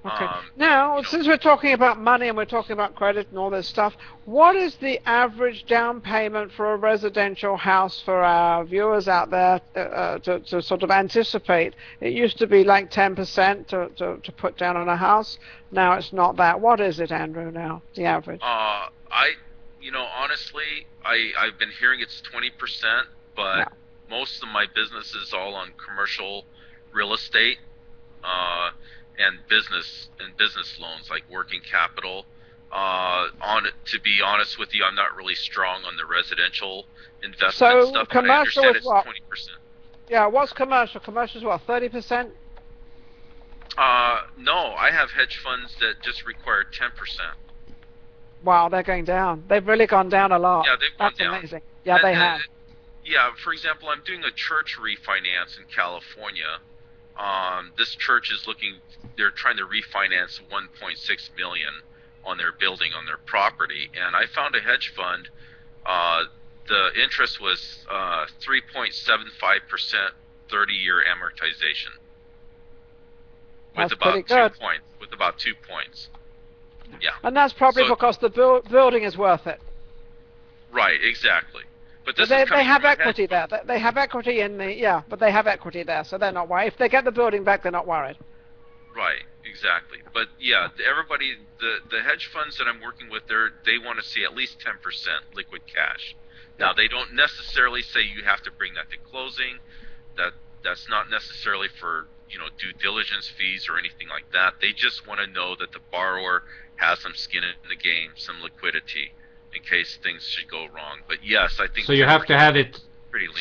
Okay. Now, since we're talking about money and we're talking about credit and all this stuff, what is the average down payment for a residential house for our viewers out there to sort of anticipate? It used to be like 10% to put down on a house. Now it's not that. What is it, Andrew, now, the average? Honestly, I've been hearing it's 20%, but most of my business is all on commercial real estate. And business loans like working capital. To be honest with you, I'm not really strong on the residential investment stuff. Commercial but I understand is what? 20%. Yeah, what's commercial? Commercial is what, 30%? No, I have hedge funds that just require 10%. Wow, they're going down. They've really gone down a lot. Yeah, they've gone down. That's amazing. Yeah, they have. Yeah, for example, I'm doing a church refinance in California. This church is they're trying to refinance $1.6 million on their building, on their property, and I found a hedge fund. The interest was 3.75%, 30-year amortization, with about 2 points. With about 2 points. Yeah. And that's probably because the building is worth it. Right. Exactly. But they have equity there. They have equity in the but they have equity there, so they're not worried. If they get the building back, they're not worried. Right, exactly. But yeah, everybody, the hedge funds that I'm working with, they want to see at least 10% liquid cash. Now they don't necessarily say you have to bring that to closing. That's not necessarily for due diligence fees or anything like that. They just want to know that the borrower has some skin in the game, some liquidity, in case things should go wrong. But yes, I think so. You have to have it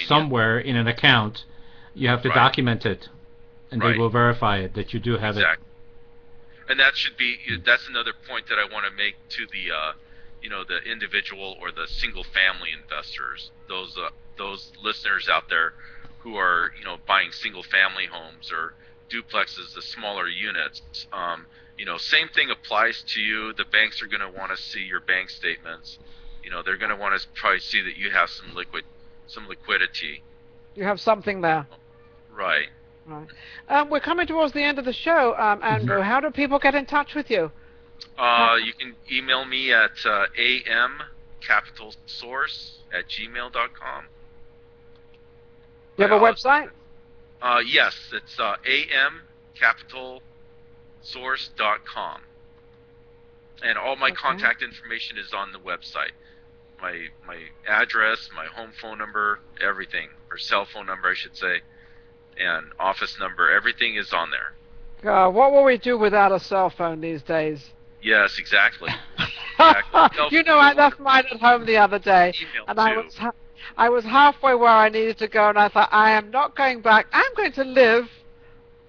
somewhere in an account. You have to document it, and they will verify it that you do have it. And that's another point that I want to make to the individual or the single family investors. Those listeners out there who are buying single family homes or duplexes, the smaller units. Same thing applies to you. The banks are going to want to see your bank statements. They're going to want to probably see that you have some liquidity. You have something there. Right. We're coming towards the end of the show, Andrew. How do people get in touch with you? You can email me at amcapitalsource@gmail.com. You have a website? Yes, it's amcapitalsource.com. And all my contact information is on the website. My address, my home phone number, everything, or cell phone number, I should say, and office number, everything is on there. What will we do without a cell phone these days? Yes, exactly. I left mine at home the other day, and I was halfway where I needed to go, and I thought, I am not going back. I'm going to live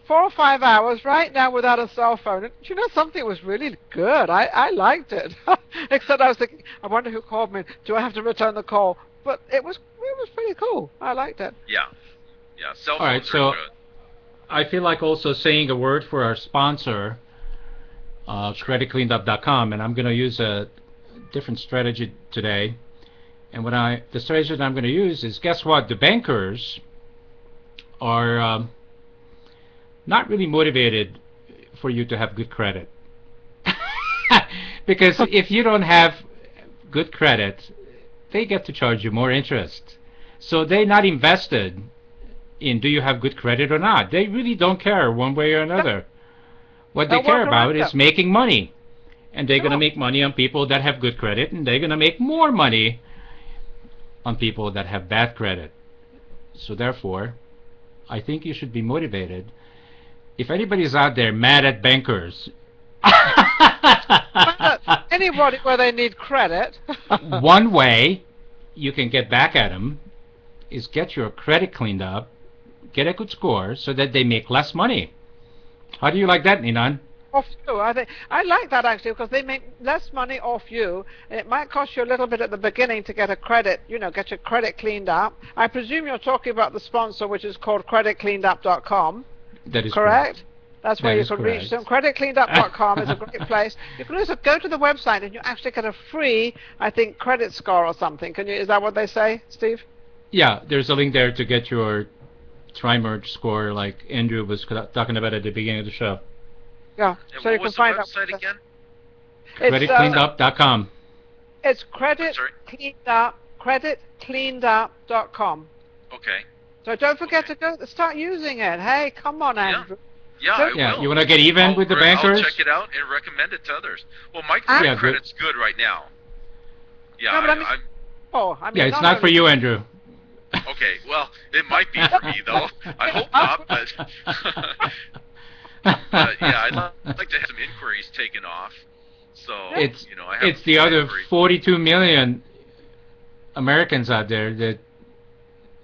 4 or 5 hours right now without a cell phone. And something was really good. I liked it. Except I was thinking, I wonder who called me. Do I have to return the call? But it was pretty cool. I liked it. Yeah. Cell phones All right, so are good. I feel like also saying a word for our sponsor, creditcleanup.com, and I'm going to use a different strategy today. And the strategy that I'm going to use is, guess what? The bankers are not really motivated for you to have good credit. Because if you don't have good credit, they get to charge you more interest. So they're not invested in do you have good credit or not. They really don't care one way or another. What they care about is making money. And they're going to make money on people that have good credit, and they're going to make more money on people that have bad credit. So therefore, I think you should be motivated. If anybody's out there mad at bankers, anybody where they need credit, one way you can get back at them is get your credit cleaned up, get a good score so that they make less money. How do you like that, Ninan? Off you. I like that actually, because they make less money off you. It might cost you a little bit at the beginning to get a credit, get your credit cleaned up. I presume you're talking about the sponsor, which is called creditcleanup.com. That is correct. That's where that you can correct. reach them. Creditcleanup.com is a great place. You can also go to the website and you actually get a free, I think, credit score or something. Is that what they say, Steve? Yeah, there's a link there to get your tri-merge score, like Andrew was talking about at the beginning of the show. Yeah, and so you can find out. Website again? Creditcleanup.com. It's creditcleanup.com. Okay. So don't forget to start using it. Hey, come on, Andrew. Yeah, I will. You want to get even with the bankers? I'll check it out and recommend it to others. Well, my credit's good right now. Yeah, no, but it's not for you, Andrew. Okay, well, it might be for me, though. I hope not, but... I'd like to have some inquiries taken off. So, it's I have it's the other 42 million Americans out there that,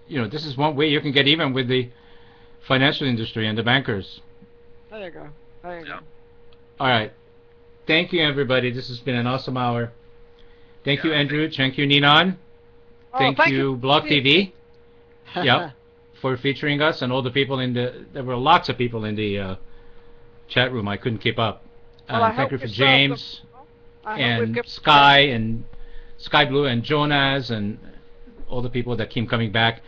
this is one way you can get even with the financial industry and the bankers. There you go. All right. Thank you, everybody. This has been an awesome hour. Thank you, Andrew. Thank you, Ninan. Thank you, Blog TV. For featuring us and all the people there were lots of people in the chat room. I couldn't keep up. Thank you for James and Sky and Sky Blue and Jonas and all the people that keep coming back,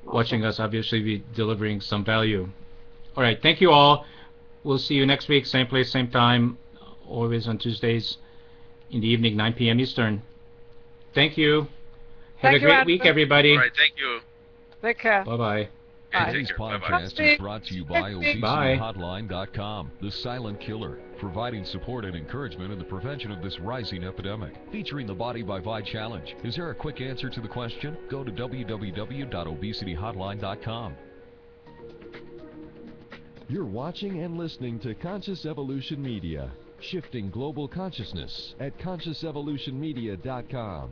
watching us, obviously be delivering some value. All right, thank you all. We'll see you next week, same place, same time, always on Tuesdays in the evening, 9 p.m. Eastern. Thank you. Have a great week, everybody. All right, thank you. Take care. Bye-bye. Today's podcast is brought to you by ObesityHotline.com, the silent killer, providing support and encouragement in the prevention of this rising epidemic. Featuring the Body by Vi Challenge. Is there a quick answer to the question? Go to www.obesityhotline.com. You're watching and listening to Conscious Evolution Media, shifting global consciousness at consciousevolutionmedia.com.